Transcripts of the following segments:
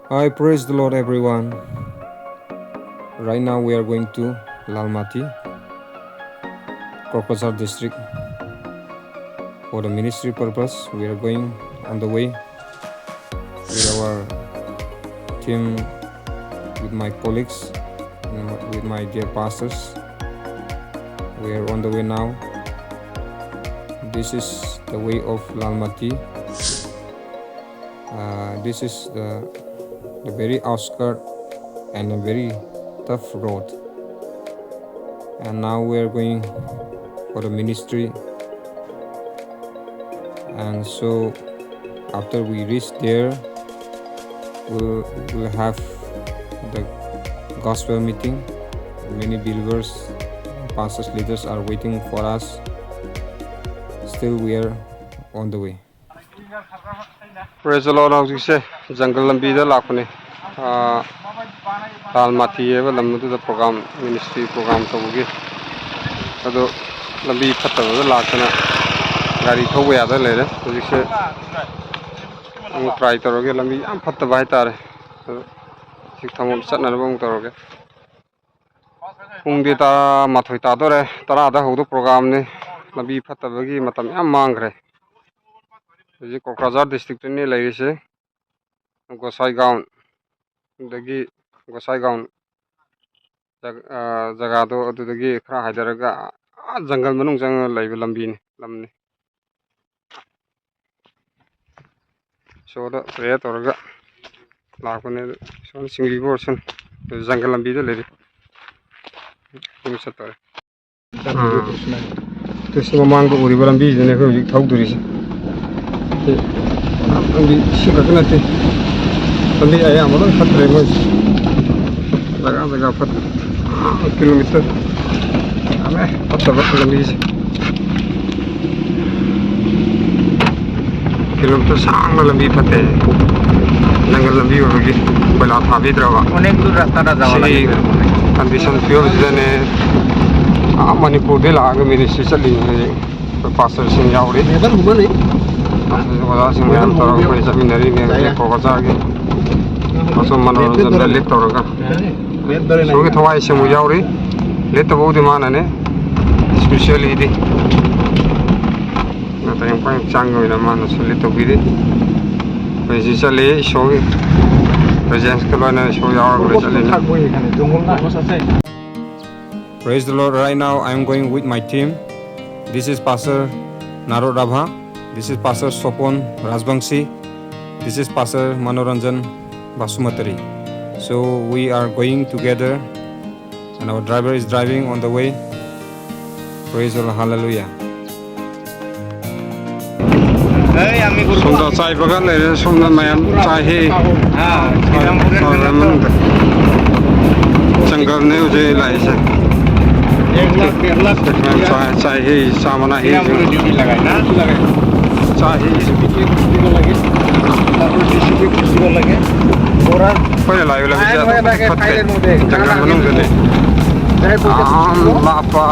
I praise the Lord, everyone. Right now we are going to Lalmati, Kokazar district for the ministry purpose. We are going on the way with our team, with my colleagues, with my dear pastors. We are on the way now. This is the way of Lalmati. This is the very outskirt and a very tough road. And now we are going for the ministry. And so after we reach there, we'll have the gospel meeting. Many believers, pastors, leaders are waiting for us. Still we are on the way. Praise the Lord. How's jungle lambi da lakune Lalmati eva lamdu da program ministry program tabugi ado lambi phatta da lakana gari thobu ya da lere hojise ang try toroge lambi am phatta bai tare sik thamon chatna bang toroge pung di ta mathoi ta dore tara da hodu program ne lambi phatta bagi matam yam mangre This Kokazar district in Lairise, Gosai Gown, the Gosai Gown, Zagado to the Gi Kra Hydaraga, Zangal Manung Zangal Lambin, Lamni. So the Red Orga, Lakone, some single version, Zangal Lambi the lady. This is among the Uribalambi, the never talk to this. Lambi sikat nanti, lambi ayam orang 4 ribu, jaga 4 kilometer, ame 4 lambi kilometer sang lambi pate, nangal lambi orang belat habis drawa. Onek tu rasta dah jawa lagi. Condition fuel jene, Manipur de laga ministry cali, pastor sing jauh ni. Never human ni. Wala sing yan toro ko sa binari ni Kokazar gi aso manoranjan da lit toro ka so ki thawai se mu yauri lit bo di mana ne especially di na tayang pang chango ina mana so lit to bidi basically so presence ka bana so yaur ko chale na Praise the Lord. Right now I am going with my team. This is Pastor Naro Rabha. This is Pastor Sopon Rajbangsi. This is Pastor Manoranjan Basumatari. So we are going together and our driver is driving on the way. Praise the Lord. Hallelujah. Sunda chai bagan le sunda mayam chai he jungle ne uje lai se chai he samana he चाहे पहले live लगे जंगल मनों के लापा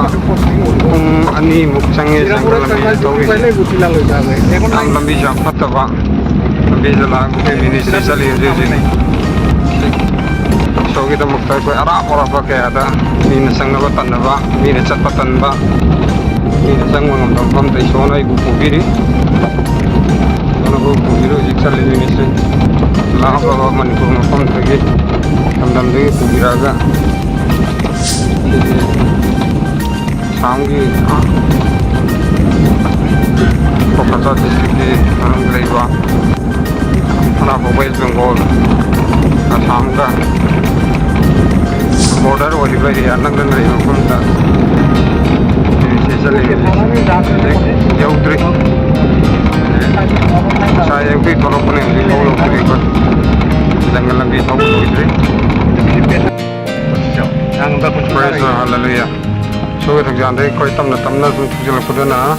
अनि मुक्चंगे जंगल में तो लंबी जाम पत्तवा लंबी जला के मिनिस्ट्री चली जो सोगी तो मुक्ता कोई आराम और apa kayak ada ini संगव तन्नवा ini cepat तन्नवा ini संगव ngomong ngomong teisona ibu kubiri Kalau kubiro jiksa le ministry lah apa Manipur ngomong lagi tamdam lagi kubiraga sangi Kokazar district di Angakpa apa West Bengal Assam border wali bagi anak dan lagi ngomong tak sisa lagi jauh trik saya itu kalau punya di bawah trik jangan lagi tahu trik praise hallelujah so itu jangan kau tamna jual kudana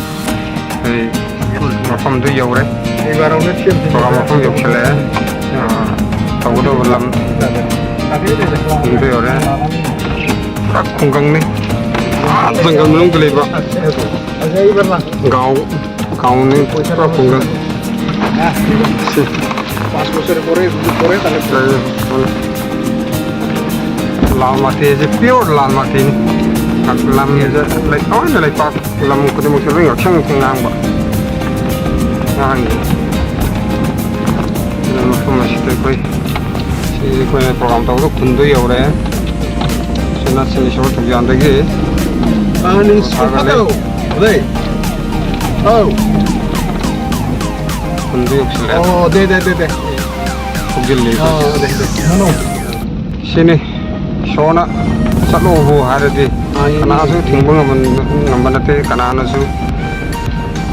macam tu jauh kalau macam jauh cile tahu tu belum itu orang tak kungkang ni jangan belum kelihatan gaung ni tak kungkang 5 বছরের পরে পরে তাহলে লাল মাটি যে pure লাল মাটি লাম যে like অনেক লাইক পাক লাম কোনো মুখে রিং অ্যাকশন নাংবা মফমসিতে কই সেই কই প্রোগ্রাম তাও খুন্দু ইউরে সেনা সেনি সব তো জানদেগে আনি সাগালে ওই ও খুন্দু ইউসলে ও দে খুগিলি 어 네 하노 시니 쇼나 살로부 하르디 나수 팅봉은 남반한테 가나나수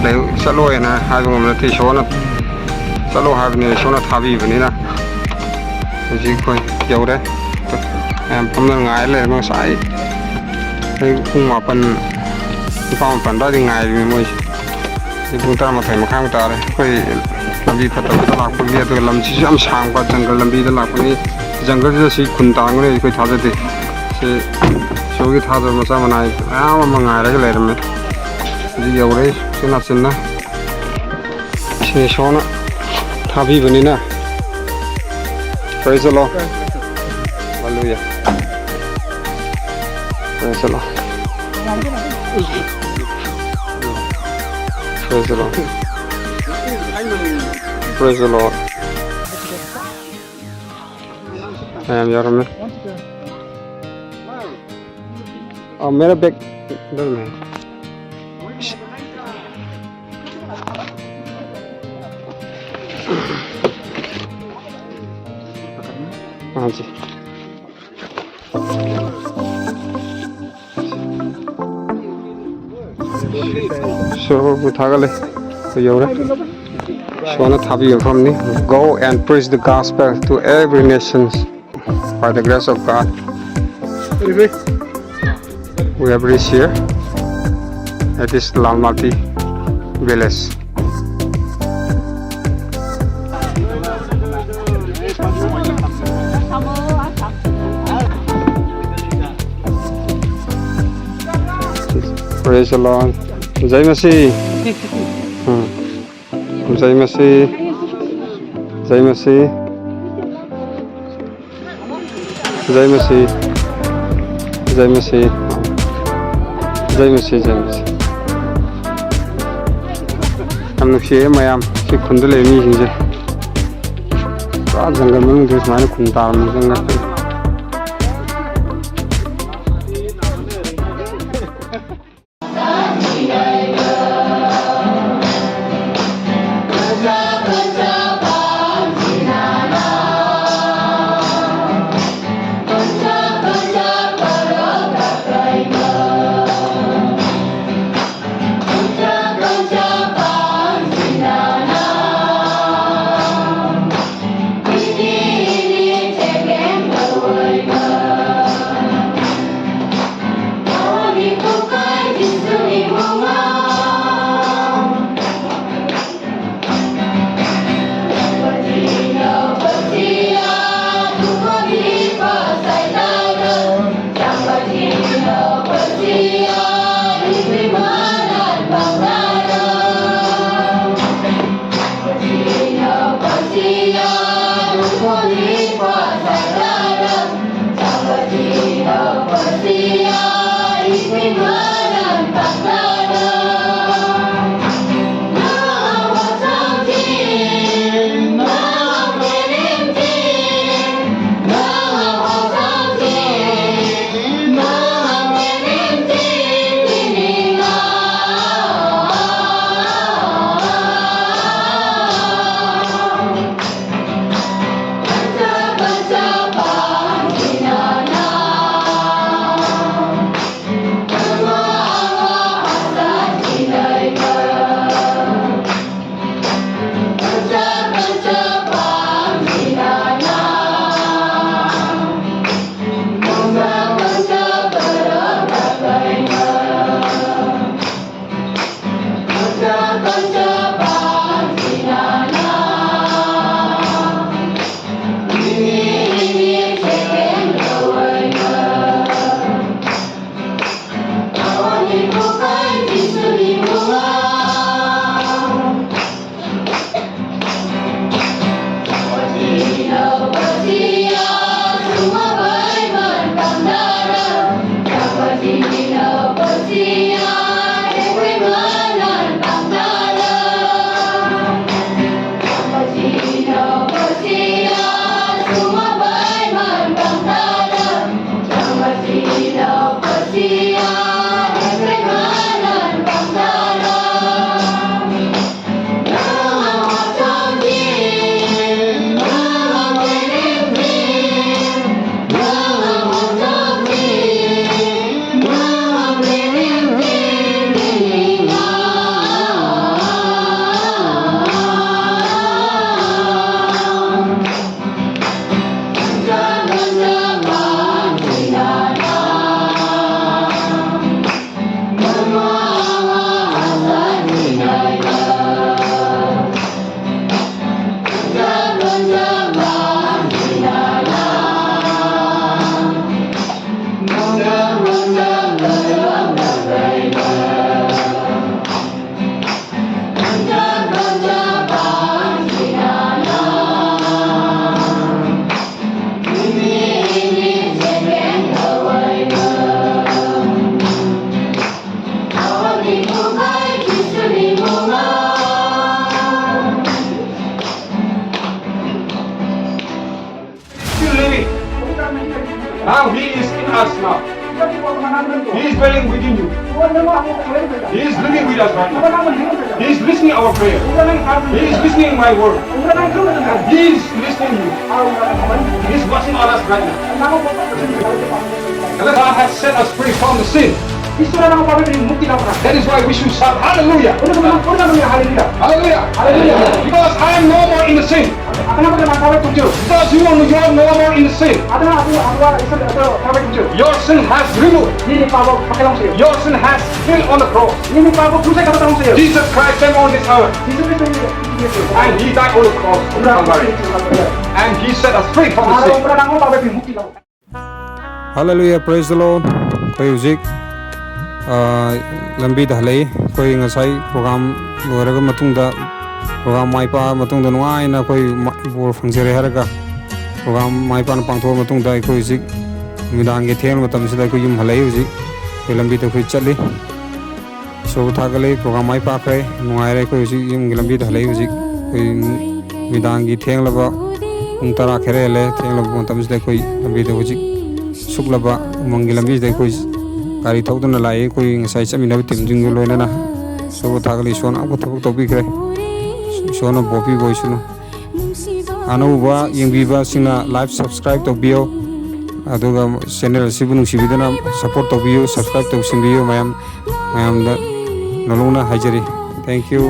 레 살로에나 하고는 티 쇼나 살로 하브니 쇼나 타비브니나 이제 거의 겨울에 밤늘 ngaile mo sai cái khung mà phần phong phần đó thì ngày mới thì chúng ta mà thấy một khang ta đấy cái làm gì thật là cái lạc phần bia tôi làm chỉ am sang qua jungle làm gì đó lạc phần jungle जो सी खुंता अंगने कोई था देते से show की था तो मसा बनाए mà ngày đấy cái này में जी yêu đấy xin ना से शो ना था भी बनी ना praise the Lord hallelujah praise the Lord praise the Lord praise the Lord 여러분 मेरा बैग इधर में हाँ जी so 부탁할래 여러분 Shona Thabi from me. Go and preach the gospel to every nation by the grace of God. We have reached here at this Lalmati village. Praise the Lord. Jai Masih. Jai Masih. Jai Masih. Jai Masih. Jai Masih. Jai Masih. Jai Masih. Am nuk siya mayam si khundule mi hinje. Ba jungle mang dus mane khundar mi jungle. Now He is in us now. He is dwelling within you. He is living with us right now. He is listening our prayer. He is listening my word. And He is listening you. He is watching on us right now. And God has set us free from the sin. That is why we should shout hallelujah. Hallelujah. Because I am no more in the sin. Because you are no more in the sin. Your sin has removed. Your sin has filled on the cross. Jesus Christ came on this earth. And He died on the cross. And He set us free from the sin. Hallelujah, praise the Lord. Koi uzik lambi da halei koi ngasai program loiraga matungda program mai pa matungda nuai na koi bor phangjere haraga program mai pa na pangtho matungda koi uzik midang ge theng matam sida koi yum halei uzik koi lambi da koi chatli so thagale program mai pa krai nuai re koi uzik yum ge lambi da halei uzik koi midang ge theng laba tara khere le theng laba matam sida koi lambi da uzik suklaba mangi lambi da koi kari thokduna lai koi ngasai chamina tim jing loina na so thagli sona ko thok topi kre sona bopi boisunu anu ba yengbi ba sina live subscribe to bio aduga channel sibunu sibidana support to bio subscribe to simbiyo mayam da naluna hajari thank you.